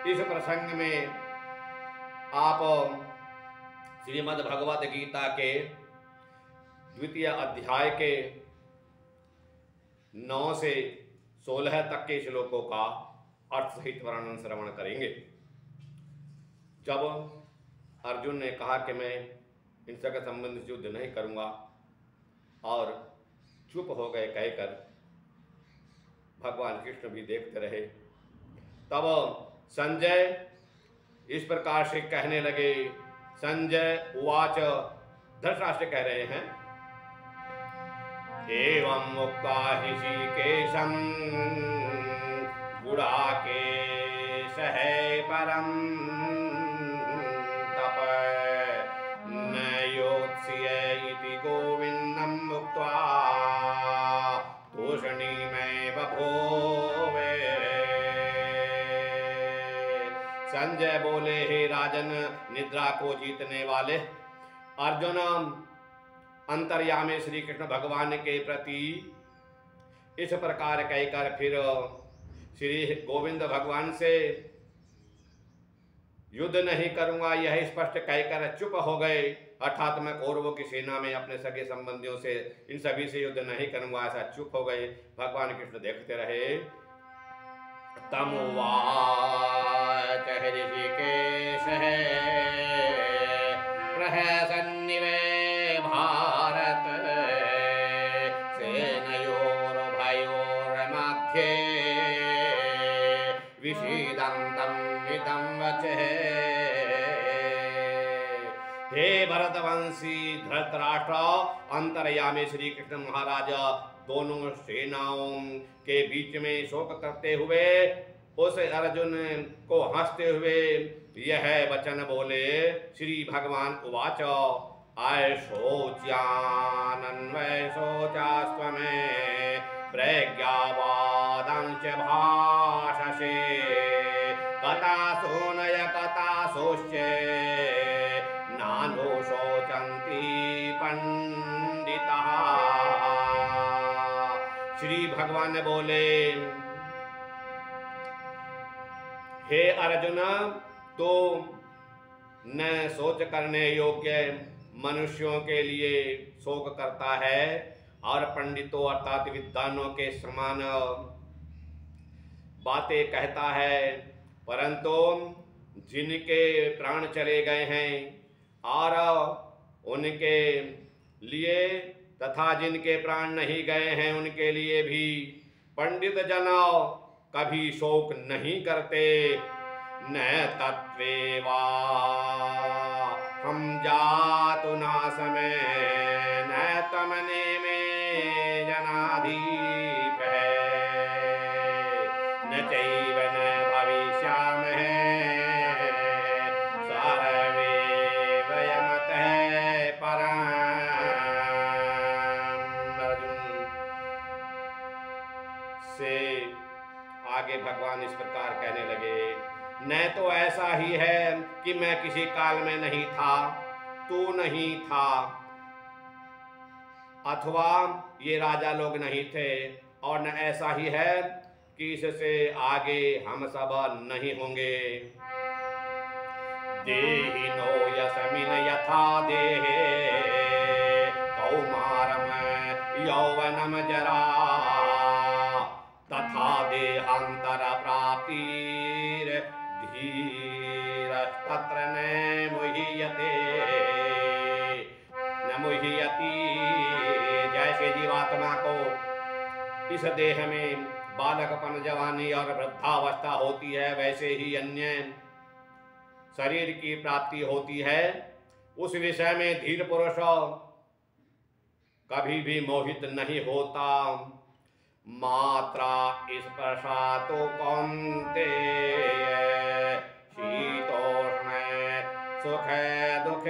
इस प्रसंग में आप श्रीमद् भगवद गीता के द्वितीय अध्याय के 9 से 16 तक के श्लोकों का अर्थ सहित वर्णन श्रवण करेंगे। जब अर्जुन ने कहा कि मैं इनसे के संबंध से युद्ध नहीं करूंगा और चुप हो गए कहकर भगवान कृष्ण भी देखते रहे, तब संजय इस प्रकार से कहने लगे। संजय उवाच, धृतराष्ट्र कह रहे हैं, एवं मुक्ता ऋषिकेशं गुडाकेश है परम तप न योत्स्य इति गोविंदं मुक्त्वा तूषणीमेव भोवे। संजय बोले, हे राजन, निद्रा को जीतने वाले अर्जुन अंतर्यामी श्री कृष्ण भगवान के प्रति इस प्रकार कहकर फिर श्री गोविंद भगवान से युद्ध नहीं करूंगा यह स्पष्ट कहकर चुप हो गए। अर्थात मैं कौरवों की सेना में अपने सगे संबंधियों से इन सभी से युद्ध नहीं करूंगा, ऐसा चुप हो गए। भगवान कृष्ण देखते रहे। तमुवाच ऋषिकेश प्रहसन्निवे भारत सेनयोरुभयोर्मध्ये विषीदन्तम् इदं वचः। हे भरतवंशी धृतराष्ट्र, अंतर्यामी श्री कृष्ण महाराज दोनों सेनाओं के बीच में शोक करते हुए उस अर्जुन को हंसते हुए यह वचन बोले। श्री भगवान उवाच, आय शोच्यानन्वय शोचास्त्वमे प्रज्ञावादंश भाषसे कथा सोनय कथा सोच्ये नानो शोचन्ति पंडितः। श्री भगवान बोले, हे अर्जुन, तो न सोच करने योग्य मनुष्यों के लिए शोक करता है और पंडितों अर्थात विद्वानों के समान बातें कहता है, परंतु जिनके प्राण चले गए हैं और उनके लिए तथा जिनके प्राण नहीं गए हैं उनके लिए भी पंडित जन कभी शोक नहीं करते। न तत्वेवा हम जातु नासमे न तमने में जनाधीप है न चैव न भविष्यामहे सर्वे वयमतः परम्। से आगे भगवान इस प्रकार कहने लगे, न तो ऐसा ही है कि मैं किसी काल में नहीं था, तू नहीं था, अथवा ये राजा लोग नहीं थे, और न ऐसा ही है कि इससे आगे हम सब नहीं होंगे। देहिनो यस्मिन् यथा देहे कौमारम यौवनम जरा तथा देहांतर प्राप्तिर धीरस्तत्र न मुह्यति। जैसे जीवात्मा को इस देह में बालकपन, जवानी और वृद्धावस्था होती है, वैसे ही अन्य शरीर की प्राप्ति होती है। उस विषय में धीर पुरुष कभी भी मोहित नहीं होता। मात्रा स्पर्शातो कौन्तेय शीतोष्ण सुख दुख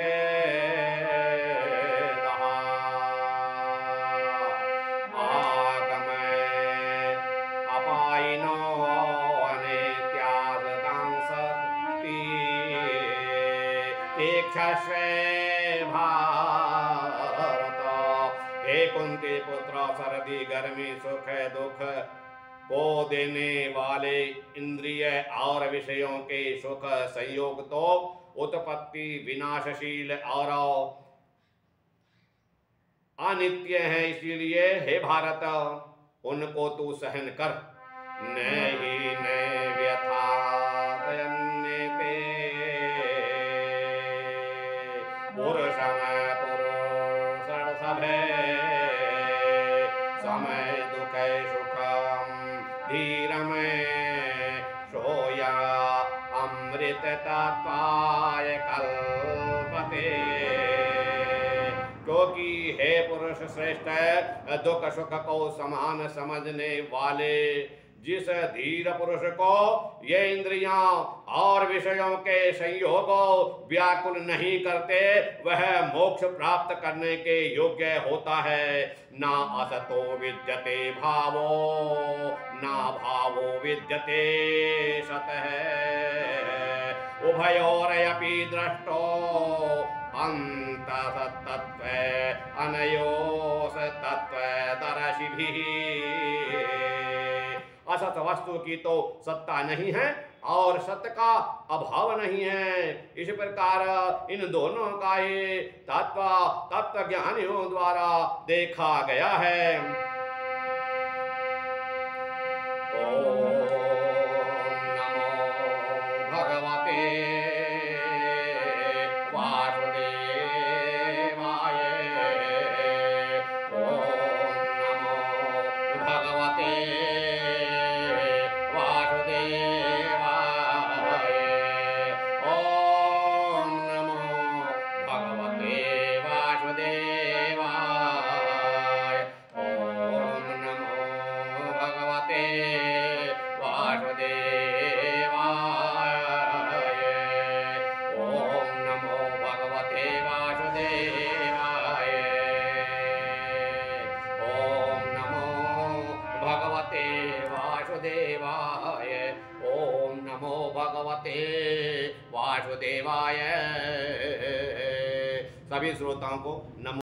आगम अपायिनो अनित्यासतांसक्ति तीक्षस्वे भारत। हे कुंती पुत्र, सर्दी गर्मी सुख दुख को देने वाले इंद्रिय और विषयों के सुख संयोग तो उत्पत्ति विनाशशील और अनित्य है। इसीलिए हे भारत उनको तू सहन कर। नहीं नहीं व्यथा पुरुषमय पुरुषण सभे समय दुख सुखम धीरमय सोया अमृत तत्पाय कल्पते। क्योंकि हे पुरुष श्रेष्ठ दुख सुख को समान समझने वाले जिस धीर पुरुष को ये इंद्रियां और विषयों के संयोग व्याकुल नहीं करते वह मोक्ष प्राप्त करने के योग्य होता है। ना असतो विद्यते भावो ना भावो विद्यते सतः उभयोरपि दृष्टो अंतस्तत्त्व अनयोस तत्त्वदर्शिभिः। असत वस्तु की तो सत्ता नहीं है और सत्य का अभाव नहीं है। इस प्रकार इन दोनों का ये तत्व ज्ञानियों द्वारा देखा गया है। ओम नमो भगवते वासुदेवाय। सभी श्रोताओं को